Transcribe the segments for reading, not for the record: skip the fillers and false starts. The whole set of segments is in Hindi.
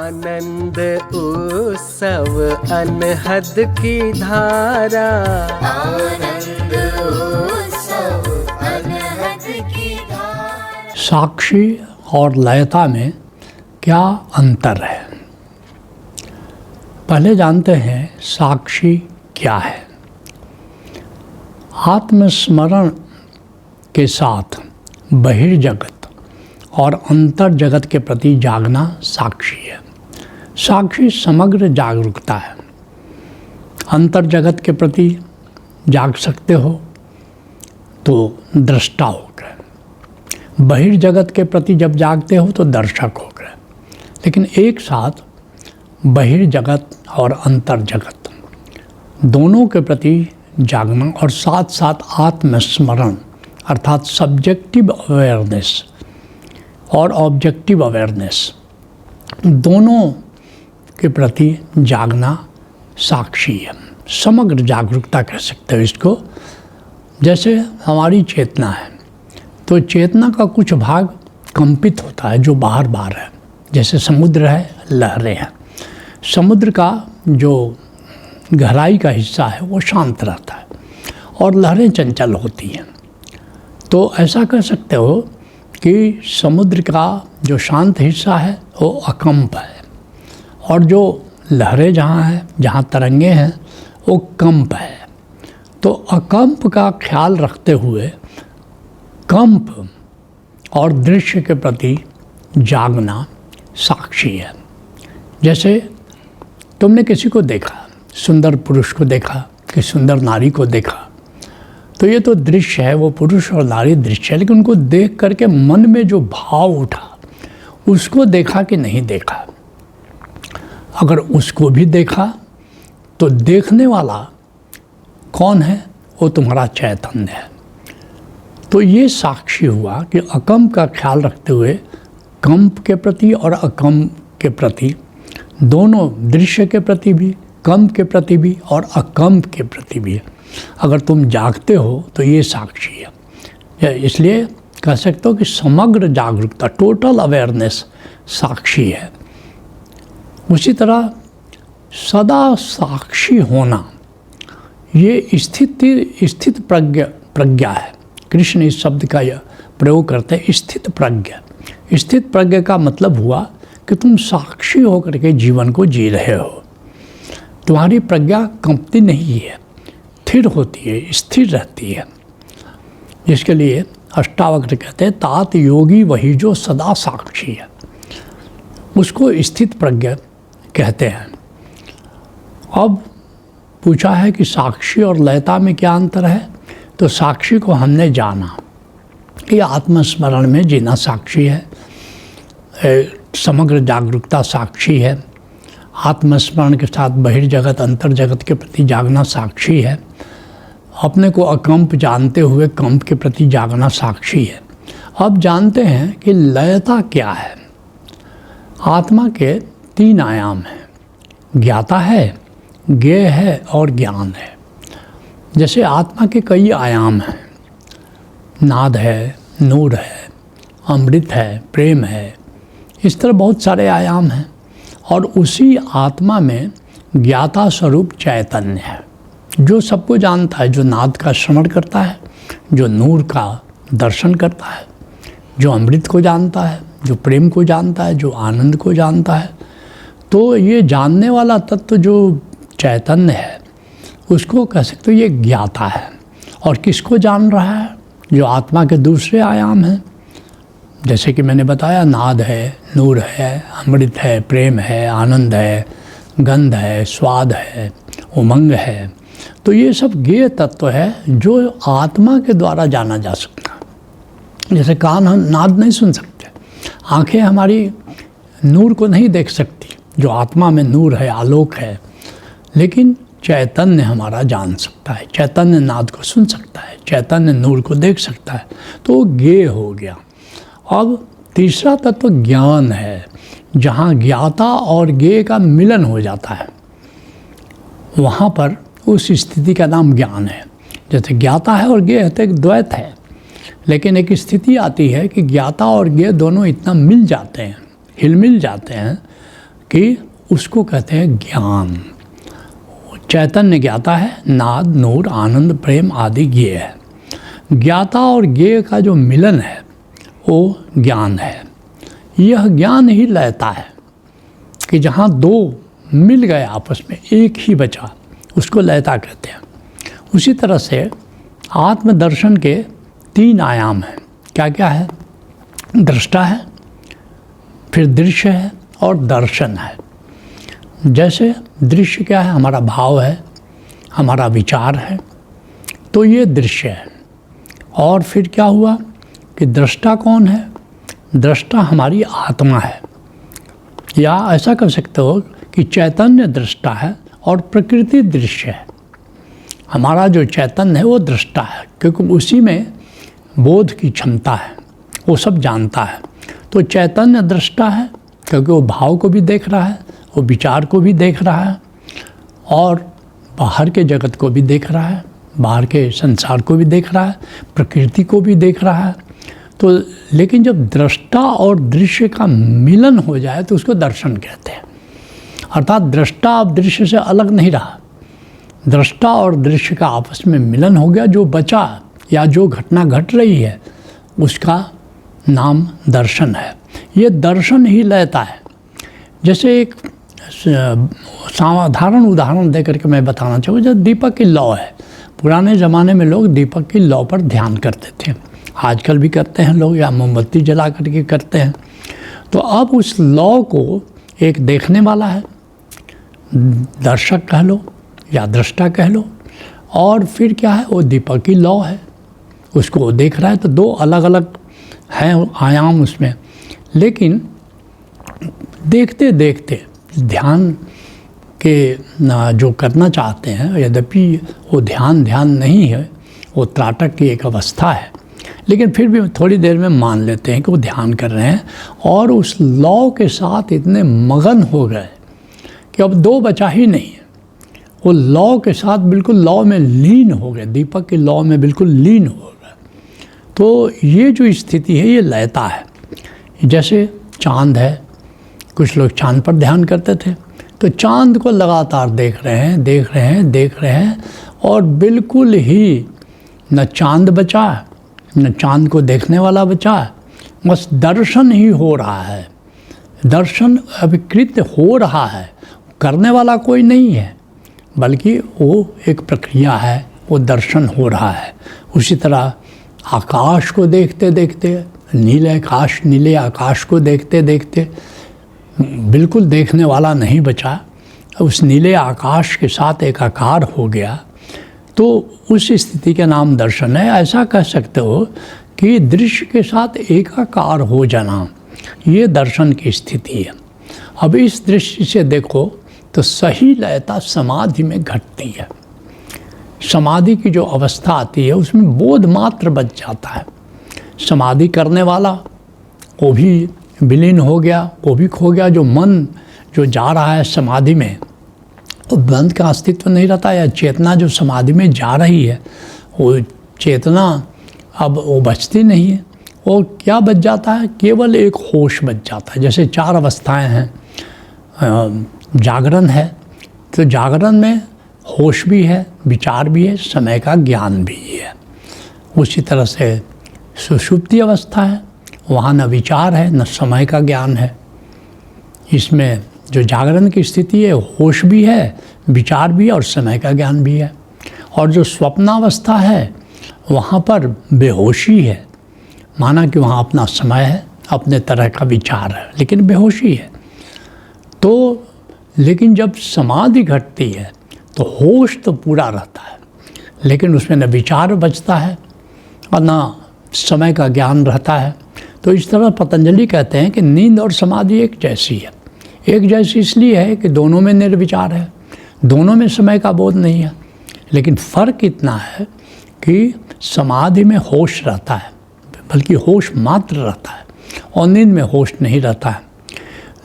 आनंद उत्सव अनहद की धारा, आनंद उत्सव अनहद की धारा। साक्षी और लयता में क्या अंतर है? पहले जानते हैं साक्षी क्या है। आत्मस्मरण के साथ बहिर्जगत और अंतर जगत के प्रति जागना साक्षी है। साक्षी समग्र जागरूकता है। अंतर जगत के प्रति जाग सकते हो तो दृष्टा हो गए, बहिर्जगत के प्रति जब जागते हो तो दर्शक हो गए। लेकिन एक साथ बहिर्जगत और अंतर जगत दोनों के प्रति जागना और साथ साथ आत्मस्मरण अर्थात सब्जेक्टिव अवेयरनेस और ऑब्जेक्टिव अवेयरनेस दोनों के प्रति जागना साक्षी है। समग्र जागरूकता कह सकते हो इसको। जैसे हमारी चेतना है तो चेतना का कुछ भाग कंपित होता है जो बाहर बाहर है, जैसे समुद्र है, लहरें हैं। समुद्र का जो गहराई का हिस्सा है वो शांत रहता है और लहरें चंचल होती हैं। तो ऐसा कह सकते हो कि समुद्र का जो शांत हिस्सा है वो अकंप है और जो लहरें जहाँ हैं, जहाँ तरंगे हैं, वो कंप है। तो अकंप का ख्याल रखते हुए कंप और दृश्य के प्रति जागना साक्षी है। जैसे तुमने किसी को देखा, सुंदर पुरुष को देखा कि सुंदर नारी को देखा, तो ये तो दृश्य है, वो पुरुष और नारी दृश्य है, लेकिन उनको देख करके मन में जो भाव उठा उसको देखा कि नहीं देखा। अगर उसको भी देखा तो देखने वाला कौन है? वो तुम्हारा चैतन्य है। तो ये साक्षी हुआ कि अकंप का ख्याल रखते हुए कंप के प्रति और अकंप के प्रति, दोनों दृश्य के प्रति भी, कंप के प्रति भी और अकंप के प्रति भी अगर तुम जागते हो तो ये साक्षी है। इसलिए कह सकते हो कि समग्र जागरूकता, टोटल अवेयरनेस साक्षी है। उसी तरह सदा साक्षी होना ये स्थित प्रज्ञा है। कृष्ण इस शब्द का यह प्रयोग करते हैं, स्थित प्रज्ञा। स्थित प्रज्ञा का मतलब हुआ कि तुम साक्षी होकर के जीवन को जी रहे हो। तुम्हारी प्रज्ञा कंपती नहीं है, स्थिर होती है, स्थिर रहती है। जिसके लिए अष्टावक्र कहते हैं तात योगी वही जो सदा साक्षी है, उसको स्थित प्रज्ञा कहते हैं। अब पूछा है कि साक्षी और लयता में क्या अंतर है? तो साक्षी को हमने जाना कि आत्मस्मरण में जीना साक्षी है, समग्र जागरूकता साक्षी है, आत्मस्मरण के साथ बहिर्जगत अंतर जगत के प्रति जागना साक्षी है, अपने को अकंप जानते हुए कंप के प्रति जागना साक्षी है। अब जानते हैं कि लयता क्या है। आत्मा के 3 आयाम हैं, ज्ञाता है, ज्ञेय है और ज्ञान है। जैसे आत्मा के कई आयाम हैं, नाद है, नूर है, अमृत है, प्रेम है, इस तरह बहुत सारे आयाम हैं। और उसी आत्मा में ज्ञाता स्वरूप चैतन्य है जो सबको जानता है, जो नाद का श्रवण करता है, जो नूर का दर्शन करता है, जो अमृत को जानता है, जो प्रेम को जानता है, जो आनंद को जानता है। तो ये जानने वाला तत्व जो चैतन्य है उसको कह सकते हो ये ज्ञाता है। और किसको जान रहा है? जो आत्मा के दूसरे आयाम हैं, जैसे कि मैंने बताया नाद है, नूर है, अमृत है, प्रेम है, आनंद है, गंध है, स्वाद है, उमंग है। तो ये सब ज्ञेय तत्व है जो आत्मा के द्वारा जाना जा सकता। जैसे कान हम नाद नहीं सुन सकते, आँखें हमारी नूर को नहीं देख सकती, जो आत्मा में नूर है, आलोक है, लेकिन चैतन्य हमारा जान सकता है, चैतन्य नाद को सुन सकता है, चैतन्य नूर को देख सकता है। तो वो ज्ञेय हो गया। अब तीसरा तत्व ज्ञान है, जहाँ ज्ञाता और ज्ञेय का मिलन हो जाता है, वहाँ पर उस स्थिति का नाम ज्ञान है। जैसे ज्ञाता है और ज्ञेय है तो एक द्वैत है, लेकिन एक स्थिति आती है कि ज्ञाता और ज्ञेय दोनों इतना मिल जाते हैं, हिलमिल जाते हैं कि उसको कहते हैं ज्ञान। चैतन्य ज्ञाता है, नाद, नूर, आनंद, प्रेम आदि ज्ञेय है। ज्ञाता और ज्ञेय का जो मिलन है वो ज्ञान है। यह ज्ञान ही लयता है कि जहाँ दो मिल गए आपस में, एक ही बचा, उसको लयता कहते हैं। उसी तरह से आत्मदर्शन के 3 आयाम हैं। क्या क्या है? दृष्टा है, फिर दृश्य है और दर्शन है। जैसे दृश्य क्या है? हमारा भाव है, हमारा विचार है, तो ये दृश्य है। और फिर क्या हुआ कि दृष्टा कौन है? दृष्टा हमारी आत्मा है, या ऐसा कर सकते हो कि चैतन्य दृष्टा है और प्रकृति दृश्य है। हमारा जो चैतन्य है वो दृष्टा है, क्योंकि उसी में बोध की क्षमता है, वो सब जानता है। तो चैतन्य दृष्टा है क्योंकि वो भाव को भी देख रहा है, वो विचार को भी देख रहा है, और बाहर के जगत को भी देख रहा है, बाहर के संसार को भी देख रहा है, प्रकृति को भी देख रहा है। तो लेकिन जब दृष्टा और दृश्य का मिलन हो जाए तो उसको दर्शन कहते हैं। अर्थात दृष्टा अब दृश्य से अलग नहीं रहा, दृष्टा और दृश्य का आपस में मिलन हो गया। जो बचा या जो घटना घट रही है उसका नाम दर्शन है। ये दर्शन ही लयता है। जैसे एक साधारण उदाहरण देकर के मैं बताना चाहूँ, जब दीपक की लौ है। पुराने ज़माने में लोग दीपक की लौ पर ध्यान करते थे, आजकल भी करते हैं लोग, या मोमबत्ती जला करके करते हैं। तो अब उस लौ को एक देखने वाला है, दर्शक कह लो या दृष्टा कह लो, और फिर क्या है, वो दीपक की लौ है, उसको वो देख रहा है। तो 2 अलग अलग हैं आयाम उसमें। लेकिन देखते देखते ध्यान के जो करना चाहते हैं, यद्यपि वो ध्यान नहीं है, वो त्राटक की एक अवस्था है, लेकिन फिर भी थोड़ी देर में मान लेते हैं कि वो ध्यान कर रहे हैं, और उस लौ के साथ इतने मगन हो गए कि अब 2 बचा ही नहीं है। वो लौ के साथ बिल्कुल लौ में लीन हो गए, दीपक की लौ में बिल्कुल लीन हो गए। तो ये जो स्थिति है ये लयता है। जैसे चाँद है, कुछ लोग चाँद पर ध्यान करते थे, तो चाँद को लगातार देख रहे हैं, और बिल्कुल ही न चाँद बचा न चाँद को देखने वाला बचा, बस दर्शन ही हो रहा है। दर्शन अभिकृत हो रहा है, करने वाला कोई नहीं है, बल्कि वो एक प्रक्रिया है, वो दर्शन हो रहा है। उसी तरह आकाश को देखते देखते, नीले आकाश को देखते देखते बिल्कुल देखने वाला नहीं बचा, उस नीले आकाश के साथ एकाकार हो गया, तो उस स्थिति का नाम दर्शन है। ऐसा कह सकते हो कि दृश्य के साथ एकाकार हो जाना, ये दर्शन की स्थिति है। अब इस दृष्टि से देखो तो सही लयता समाधि में घटती है। समाधि की जो अवस्था आती है उसमें बोध मात्र बच जाता है। समाधि करने वाला वो भी विलीन हो गया, वो भी खो गया। जो मन जो जा रहा है समाधि में, वो मन का अस्तित्व नहीं रहता, या चेतना जो समाधि में जा रही है वो चेतना अब वो बचती नहीं है। वो क्या बच जाता है? केवल एक होश बच जाता है। जैसे 4 अवस्थाएं हैं, जागरण है, तो जागरण में होश भी है, विचार भी है, समय का ज्ञान भी है। उसी तरह से सुषुप्ति अवस्था है, वहाँ न विचार है न समय का ज्ञान है। इसमें जो जागरण की स्थिति है, होश भी है, विचार भी है और समय का ज्ञान भी है। और जो स्वप्नावस्था है वहाँ पर बेहोशी है, माना कि वहाँ अपना समय है, अपने तरह का विचार है, लेकिन बेहोशी है। तो लेकिन जब समाधि घटती है तो होश तो पूरा रहता है, लेकिन उसमें न विचार बचता है और न समय का ज्ञान रहता है। तो इस तरह पतंजलि कहते हैं कि नींद और समाधि एक जैसी है। एक जैसी इसलिए है कि दोनों में निर्विचार है, दोनों में समय का बोध नहीं है, लेकिन फ़र्क इतना है कि समाधि में होश रहता है, बल्कि होश मात्र रहता है, और नींद में होश नहीं रहता है।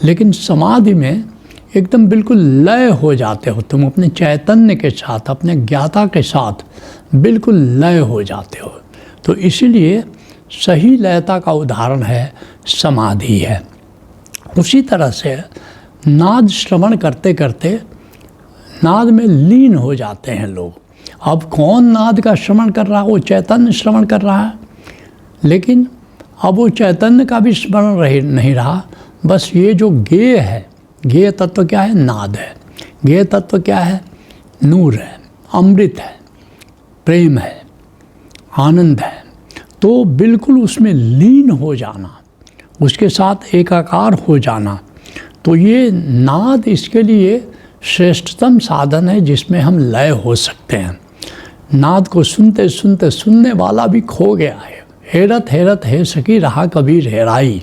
लेकिन समाधि में एकदम बिल्कुल लय हो जाते हो, तुम अपने चैतन्य के साथ, अपने ज्ञाता के साथ बिल्कुल लय हो जाते हो। तो इसीलिए सही लयता का उदाहरण है समाधि है। उसी तरह से नाद श्रवण करते करते नाद में लीन हो जाते हैं लोग। अब कौन नाद का श्रवण कर रहा है? वो चैतन्य श्रवण कर रहा है, लेकिन अब वो चैतन्य का भी स्मरण नहीं रहा, बस ये जो गेय है, गेय तत्व क्या है? नाद है। गेय तत्व क्या है? नूर है, अमृत है, प्रेम है, आनंद है। तो बिल्कुल उसमें लीन हो जाना, उसके साथ एकाकार हो जाना, तो ये नाद इसके लिए श्रेष्ठतम साधन है जिसमें हम लय हो सकते हैं। नाद को सुनते सुनते सुनने वाला भी खो गया है। हैरत हैरत है सकी रहा कबीर हैराई।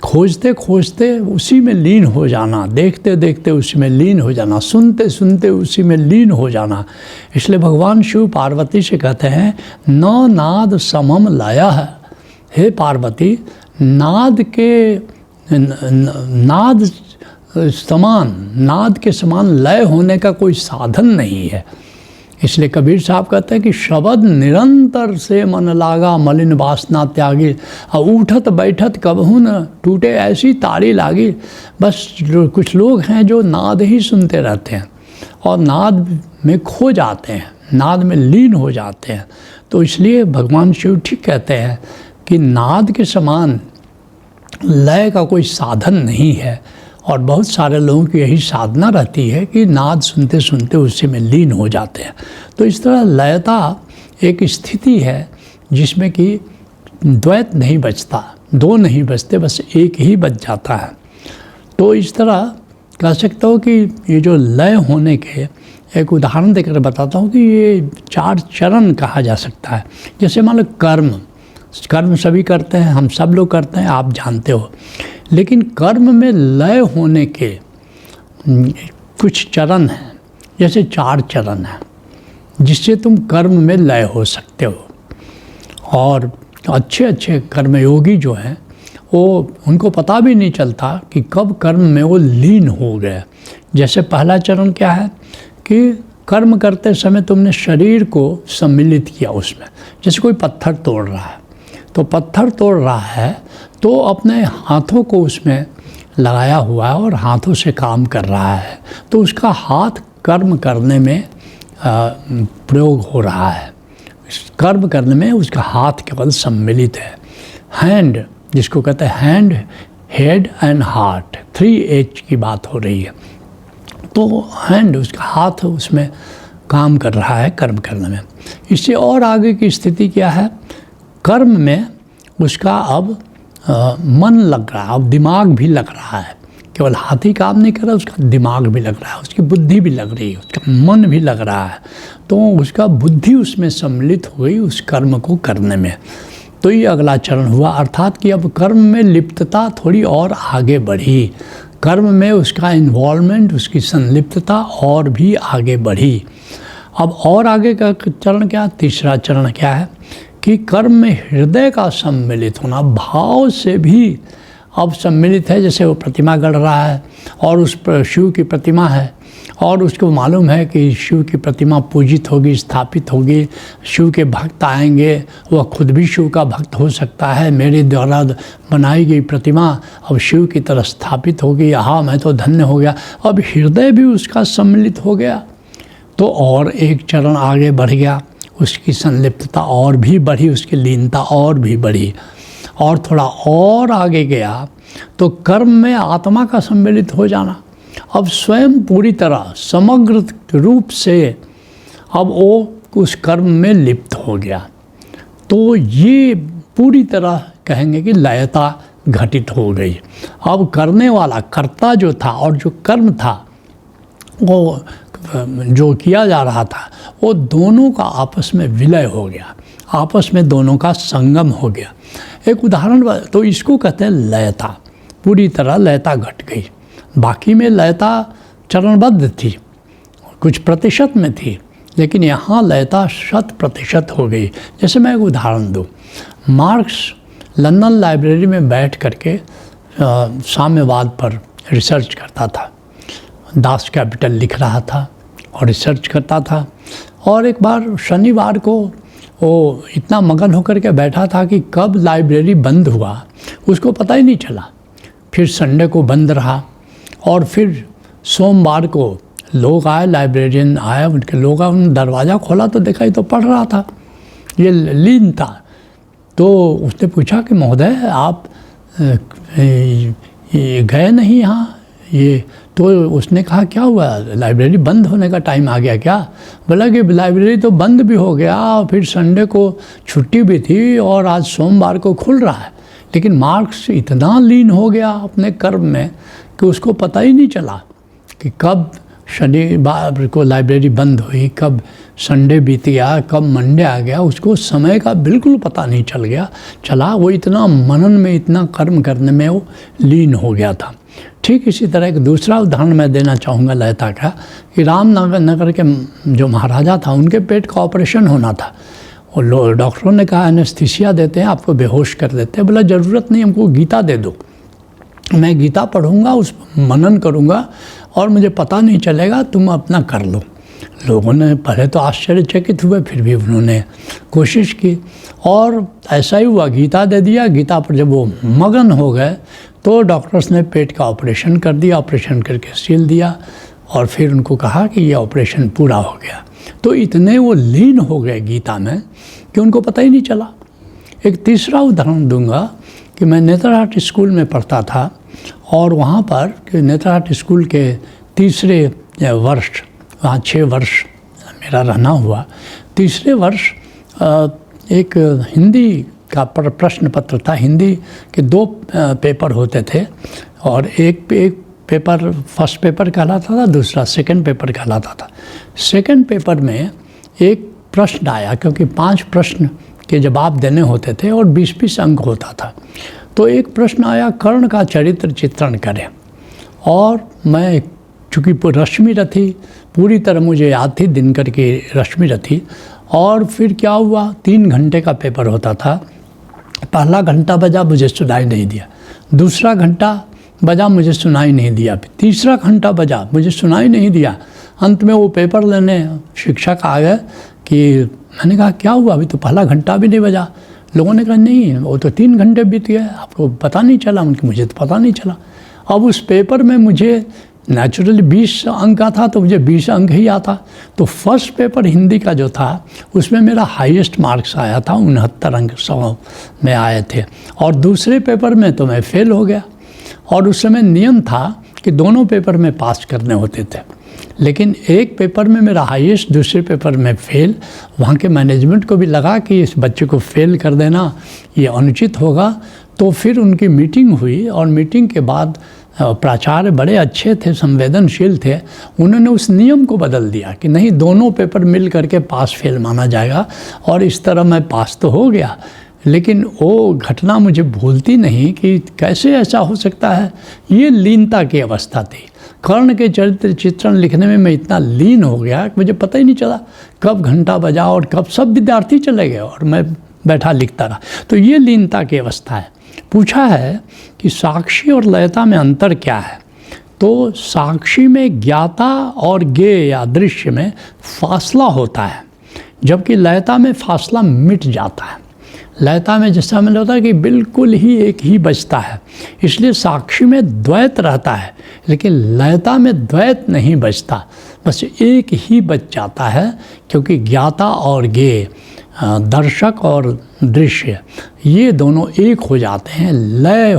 खोजते खोजते उसी में लीन हो जाना, देखते देखते उसी में लीन हो जाना, सुनते सुनते उसी में लीन हो जाना। इसलिए भगवान शिव पार्वती से कहते हैं न नाद समम लय है। हे पार्वती, नाद के समान लय होने का कोई साधन नहीं है। इसलिए कबीर साहब कहते हैं कि शब्द निरंतर से मन लागा मलिन वासना त्यागी, और उठत बैठत कबहू न टूटे ऐसी तारी लागी। बस कुछ लोग हैं जो नाद ही सुनते रहते हैं और नाद में खो जाते हैं, नाद में लीन हो जाते हैं। तो इसलिए भगवान शिव ठीक कहते हैं कि नाद के समान लय का कोई साधन नहीं है। और बहुत सारे लोगों की यही साधना रहती है कि नाद सुनते सुनते उसी में लीन हो जाते हैं। तो इस तरह लयता एक स्थिति है जिसमें कि द्वैत नहीं बचता, दो नहीं बचते, बस एक ही बच जाता है। तो इस तरह कह सकता हूँ कि ये जो लय होने के एक उदाहरण देकर बताता हूँ कि ये 4 चरण कहा जा सकता है। जैसे मान लो कर्म सभी करते हैं, हम सब लोग करते हैं, आप जानते हो। लेकिन कर्म में लय होने के कुछ चरण हैं, जैसे 4 चरण हैं जिससे तुम कर्म में लय हो सकते हो। और अच्छे अच्छे कर्मयोगी जो हैं वो उनको पता भी नहीं चलता कि कब कर्म में वो लीन हो गए। जैसे पहला चरण क्या है कि कर्म करते समय तुमने शरीर को सम्मिलित किया उसमें। जैसे कोई पत्थर तोड़ रहा है, तो पत्थर तोड़ रहा है तो अपने हाथों को उसमें लगाया हुआ है और हाथों से काम कर रहा है, तो उसका हाथ कर्म करने में प्रयोग हो रहा है। कर्म करने में उसका हाथ केवल सम्मिलित है। हैंड, जिसको कहते हैं hand, head and heart, 3H की बात हो रही है। तो हैंड, उसका हाथ उसमें काम कर रहा है कर्म करने में। इससे और आगे की स्थिति क्या है? कर्म में उसका अब मन लग रहा है, अब दिमाग भी लग रहा है। केवल हाथ ही काम नहीं कर रहा, उसका दिमाग भी लग रहा है, उसकी बुद्धि भी लग रही है, उसका मन भी लग रहा है। तो उसका बुद्धि उसमें सम्मिलित हो गई उस कर्म को करने में। तो ये अगला चरण हुआ, अर्थात कि अब कर्म में लिप्तता थोड़ी और आगे बढ़ी, कर्म में उसका इन्वॉल्वमेंट, उसकी संलिप्तता और भी आगे बढ़ी। अब और आगे का चरण क्या? तीसरा चरण क्या है कि कर्म में हृदय का सम्मिलित होना, भाव से भी अब सम्मिलित है। जैसे वो प्रतिमा गढ़ रहा है और उस पर शिव की प्रतिमा है और उसको मालूम है कि शिव की प्रतिमा पूजित होगी, स्थापित होगी, शिव के भक्त आएंगे, वह खुद भी शिव का भक्त हो सकता है, मेरे द्वारा बनाई गई प्रतिमा अब शिव की तरह स्थापित होगी, हाँ मैं तो धन्य हो गया। अब हृदय भी उसका सम्मिलित हो गया तो और एक चरण आगे बढ़ गया, उसकी संलिप्तता और भी बढ़ी, उसकी लीनता और भी बढ़ी। और थोड़ा और आगे गया तो कर्म में आत्मा का सम्मिलित हो जाना। अब स्वयं पूरी तरह समग्र रूप से अब वो उस कर्म में लिप्त हो गया। तो ये पूरी तरह कहेंगे कि लयता घटित हो गई। अब करने वाला कर्ता जो था और जो कर्म था, वो जो किया जा रहा था, वो दोनों का आपस में विलय हो गया, आपस में दोनों का संगम हो गया। एक उदाहरण, तो इसको कहते हैं लयता, पूरी तरह लयता घट गई। बाकी में लयता चरणबद्ध थी, कुछ प्रतिशत में थी, लेकिन यहाँ लयता 100% हो गई। जैसे मैं एक उदाहरण दूँ, मार्क्स लंदन लाइब्रेरी में बैठ करके साम्यवाद पर रिसर्च करता था, दास कैपिटल लिख रहा था और रिसर्च करता था। और एक बार शनिवार को वो इतना मगन होकर के बैठा था कि कब लाइब्रेरी बंद हुआ उसको पता ही नहीं चला। फिर संडे को बंद रहा और फिर सोमवार को लोग आए, लाइब्रेरियन आए, उनके लोग आए, उन्होंने दरवाज़ा खोला तो देखा ये तो पढ़ रहा था, ये लीन था। तो उसने पूछा कि महोदय आप ये गए नहीं यहाँ, ये तो उसने कहा क्या हुआ, लाइब्रेरी बंद होने का टाइम आ गया क्या? बोला कि लाइब्रेरी तो बंद भी हो गया, फिर संडे को छुट्टी भी थी और आज सोमवार को खुल रहा है, लेकिन मार्क्स इतना लीन हो गया अपने कर्म में कि उसको पता ही नहीं चला कि कब शनिवार को लाइब्रेरी बंद हुई, कब संडे बीत गया, कब मंडे आ गया, उसको समय का बिल्कुल पता नहीं चला। वो इतना मनन में, इतना कर्म करने में वो लीन हो गया था। ठीक इसी तरह एक दूसरा उदाहरण मैं देना चाहूँगा लयता का, कि रामनगर के जो महाराजा था उनके पेट का ऑपरेशन होना था। और डॉक्टरों ने कहा एनेस्थीसिया देते हैं, आपको बेहोश कर देते हैं। बोला ज़रूरत नहीं, हमको गीता दे दो, मैं गीता पढ़ूँगा, उस मनन करूँगा और मुझे पता नहीं चलेगा, तुम अपना कर लो। लोगों ने पहले तो आश्चर्यचकित हुए, फिर भी उन्होंने कोशिश की और ऐसा ही हुआ, गीता दे दिया। गीता पर जब वो मगन हो गए तो डॉक्टर्स ने पेट का ऑपरेशन कर दिया, ऑपरेशन करके सील दिया और फिर उनको कहा कि ये ऑपरेशन पूरा हो गया। तो इतने वो लीन हो गए गीता में कि उनको पता ही नहीं चला। एक तीसरा उदाहरण दूंगा कि मैं नेत्रहाट स्कूल में पढ़ता था और वहाँ पर नेत्रहाट स्कूल के तीसरे वर्ष, वहाँ 6 वर्ष मेरा रहना हुआ। तीसरे वर्ष एक हिंदी का प्रश्न पत्र था। हिंदी के 2 पेपर होते थे और एक पेपर फर्स्ट पेपर कहलाता था, दूसरा सेकंड पेपर कहलाता था। सेकंड पेपर में एक प्रश्न आया, क्योंकि 5 प्रश्न के जवाब देने होते थे और 20-20 अंक होता था। तो एक प्रश्न आया, कर्ण का चरित्र चित्रण करें। और मैं चूँकि रश्मि रथी पूरी तरह मुझे याद थी, दिनकर की रश्मि रथी। और फिर क्या हुआ, 3 घंटे का पेपर होता था। पहला घंटा बजा, मुझे सुनाई नहीं दिया। दूसरा घंटा बजा, मुझे सुनाई नहीं दिया। तीसरा घंटा बजा, मुझे सुनाई नहीं दिया। अंत में वो पेपर लेने शिक्षक आ गए कि मैंने कहा क्या हुआ, अभी तो पहला घंटा भी नहीं बजा। लोगों ने कहा नहीं, वो तो 3 घंटे बीत गए, आपको पता नहीं चला। उनके मुझे तो पता नहीं चला। अब उस पेपर में मुझे नेचुरली 20 अंक का था, तो मुझे 20 अंक ही आता। तो फर्स्ट पेपर हिंदी का जो था उसमें मेरा हाईएस्ट मार्क्स आया था, 69 अंक 100 में आए थे। और दूसरे पेपर में तो मैं फेल हो गया। और उस समय नियम था कि दोनों पेपर में पास करने होते थे, लेकिन एक पेपर में मेरा हाईएस्ट, दूसरे पेपर में फेल। वहाँ के मैनेजमेंट को भी लगा कि इस बच्चे को फेल कर देना ये अनुचित होगा। तो फिर उनकी मीटिंग हुई और मीटिंग के बाद प्राचार्य बड़े अच्छे थे, संवेदनशील थे। उन्होंने उस नियम को बदल दिया कि नहीं, दोनों पेपर मिल करके पास फेल माना जाएगा। और इस तरह मैं पास तो हो गया, लेकिन वो घटना मुझे भूलती नहीं कि कैसे ऐसा हो सकता है। ये लीनता की अवस्था थी। कर्ण के चरित्र चित्रण लिखने में मैं इतना लीन हो गया कि मुझे पता ही नहीं चला कब घंटा बजा और कब सब विद्यार्थी चले गए और मैं बैठा लिखता रहा। तो ये लीनता की अवस्था है। पूछा है कि साक्षी और लयता में अंतर क्या है? तो साक्षी में ज्ञाता और ज्ञेय या दृश्य में फासला होता है, जबकि लयता में फासला मिट जाता है। लयता में जैसा मैंने होता है कि बिल्कुल ही एक ही बचता है, इसलिए साक्षी में द्वैत रहता है, लेकिन लयता में द्वैत नहीं बचता, बस एक ही बच जाता है। क्योंकि ज्ञाता और ज्ञेय, दर्शक और दृश्य, ये दोनों एक हो जाते हैं, लय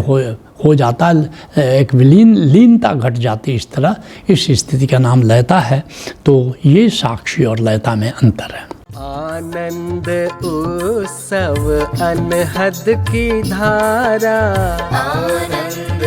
हो जाता है, एक लीनता घट जाती है। इस तरह इस स्थिति का नाम लयता है। तो ये साक्षी और लयता में अंतर है। आनंद उत्सव अनहद की धारा, आनंद